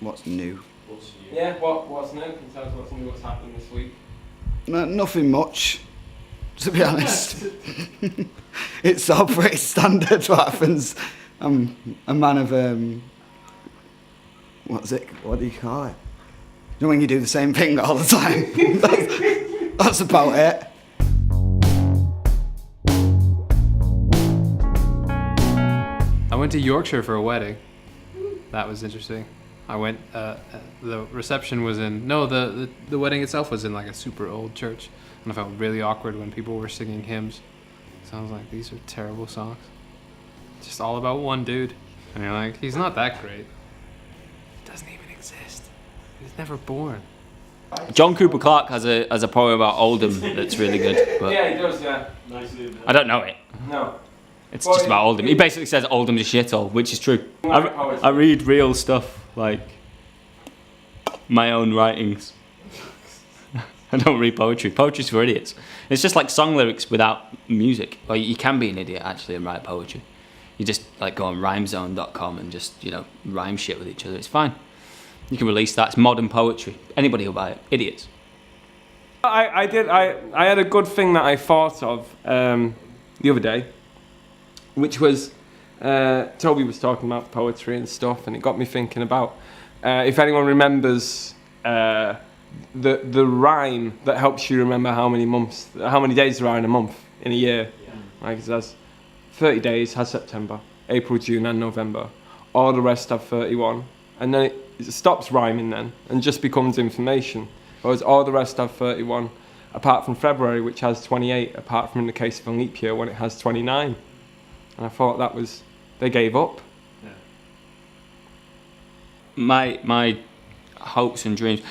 what's new? Yeah, what's new? Can you tell us what's new, what's happened this week? Nothing much, to be honest. It's all pretty standard what happens. I'm a man of, what do you call it? You know when you do the same thing all the time? That's about it. I went to Yorkshire for a wedding. That was interesting. I went, the reception was in, no, the wedding itself was in like a super old church. And I felt really awkward when people were singing hymns. So I was like, these are terrible songs. Just all about one dude. And you're like, he's not that great. He doesn't even exist. He was never born. John Cooper Clarke has a poem about Oldham that's really good. But Yeah, he does, yeah. I don't know it. No. It's just about Oldham. He basically says Oldham's a shithole, which is true. I read real stuff, like my own writings. I don't read poetry. Poetry's for idiots. It's just like song lyrics without music. Well, you can be an idiot actually and write poetry. You just like go on rhymezone.com and just, rhyme shit with each other. It's fine. You can release that. It's modern poetry. Anybody will buy it. Idiots. I had a good thing that I thought of the other day, which was Toby was talking about poetry and stuff, and it got me thinking about if anyone remembers the rhyme that helps you remember how many days there are in a month, in a year. Yeah. Like it says 30 days has September, April, June and November. All the rest have 31. And then it stops rhyming then and just becomes information. Whereas all the rest have 31, apart from February, which has 28, apart from in the case of a leap year when it has 29. And I thought they gave up. Yeah. My hopes and dreams.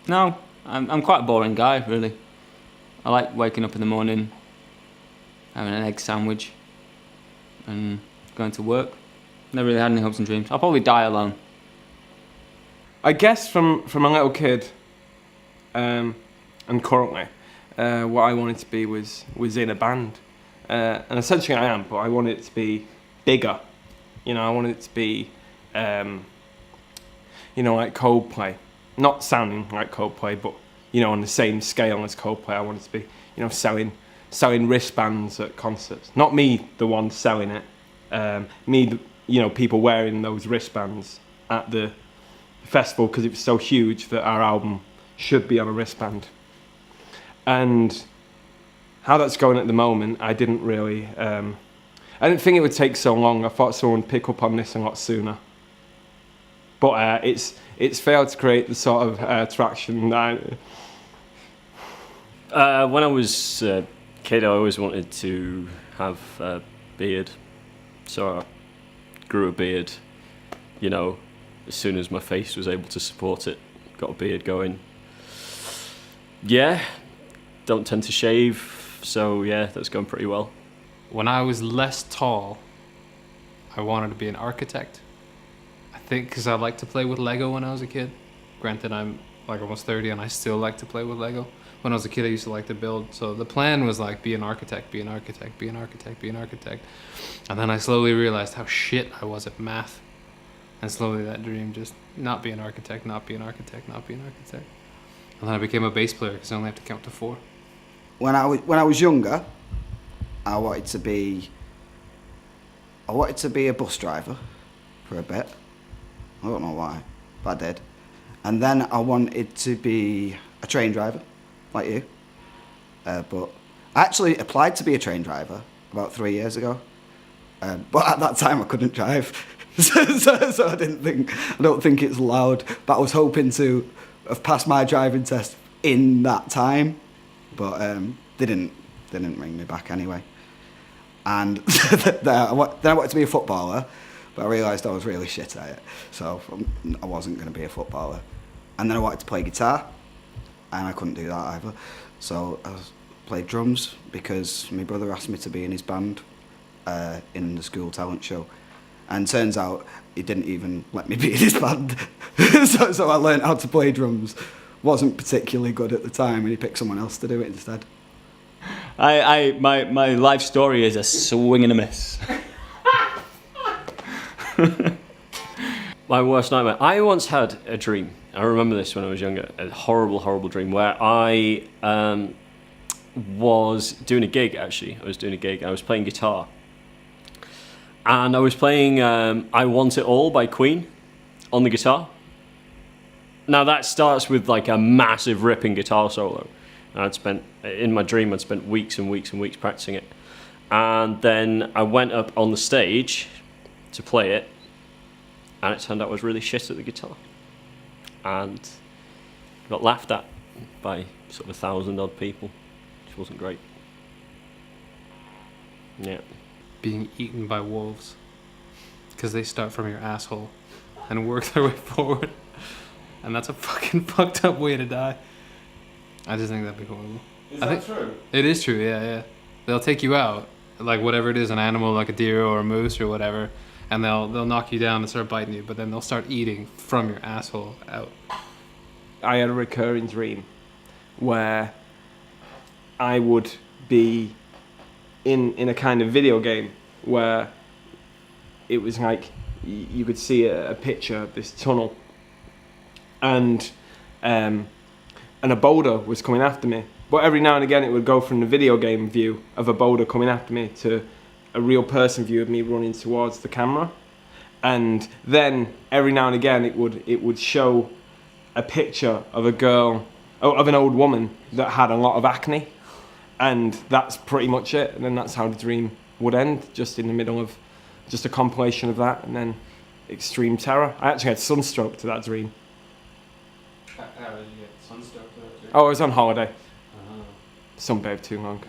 No, I'm quite a boring guy, really. I like waking up in the morning, having an egg sandwich, and going to work. Never really had any hopes and dreams. I'll probably die alone. I guess from a little kid, and currently, what I wanted to be was in a band. And essentially I am, but I wanted it to be bigger. I wanted it to be, like Coldplay. Not sounding like Coldplay, but, on the same scale as Coldplay. I wanted to be, selling wristbands at concerts. Not me, the one selling it. Me, people wearing those wristbands at the festival because it was so huge that our album should be on a wristband. And how that's going at the moment, I didn't really... I didn't think it would take so long. I thought someone would pick up on this a lot sooner. But it's failed to create the sort of traction that when I was a kid, I always wanted to have a beard. So I grew a beard, as soon as my face was able to support it. Got a beard going. Yeah, don't tend to shave, so yeah, that's going pretty well. When I was less tall, I wanted to be an architect. I think because I liked to play with Lego when I was a kid. Granted, I'm like almost 30 and I still like to play with Lego. When I was a kid, I used to like to build. So the plan was like, be an architect, be an architect, be an architect, be an architect. And then I slowly realized how shit I was at math. And slowly that dream just, not be an architect, not be an architect, not be an architect. And then I became a bass player because I only have to count to 4. When I was younger, I wanted to be a bus driver for a bit. I don't know why, but I did. And then I wanted to be a train driver, like you. But I actually applied to be a train driver about 3 years ago. But at that time I couldn't drive, so I don't think it's allowed. But I was hoping to have passed my driving test in that time, but they didn't ring me back anyway. And then I wanted to be a footballer, but I realised I was really shit at it, so I wasn't going to be a footballer. And then I wanted to play guitar, and I couldn't do that either. So I played drums because my brother asked me to be in his band in the school talent show. And turns out he didn't even let me be in his band. so I learned how to play drums. Wasn't particularly good at the time, and he picked someone else to do it instead. My life story is a swing and a miss. My worst nightmare. I once had a dream. I remember this when I was younger. A horrible, horrible dream where I was doing a gig, actually. I was doing a gig. I was playing guitar. And I was playing I Want It All by Cryne on the guitar. Now that starts with like a massive ripping guitar solo. And in my dream, I'd spent weeks and weeks and weeks practicing it. And then I went up on the stage to play it. And it turned out I was really shit at the guitar. And got laughed at by sort of 1,000 odd people, which wasn't great. Yeah. Being eaten by wolves. Because they start from your asshole and work their way forward. And that's a fucking fucked up way to die. I just think that'd be horrible. Is that true? It is true, yeah. They'll take you out, like whatever it is, an animal like a deer or a moose or whatever, and they'll knock you down and start biting you, but then they'll start eating from your asshole out. I had a recurring dream where I would be in a kind of video game where it was like you could see a picture of this tunnel, and a boulder was coming after me. But every now and again it would go from the video game view of a boulder coming after me to a real person view of me running towards the camera. And then every now and again it would show a picture of a girl, of an old woman that had a lot of acne. And that's pretty much it. And then that's how the dream would end, just in the middle of just a compilation of that, and then extreme terror. I actually had sunstroke to that dream. How did you get sunstroke to that dream? Oh, I was on holiday. Sunbathed too long.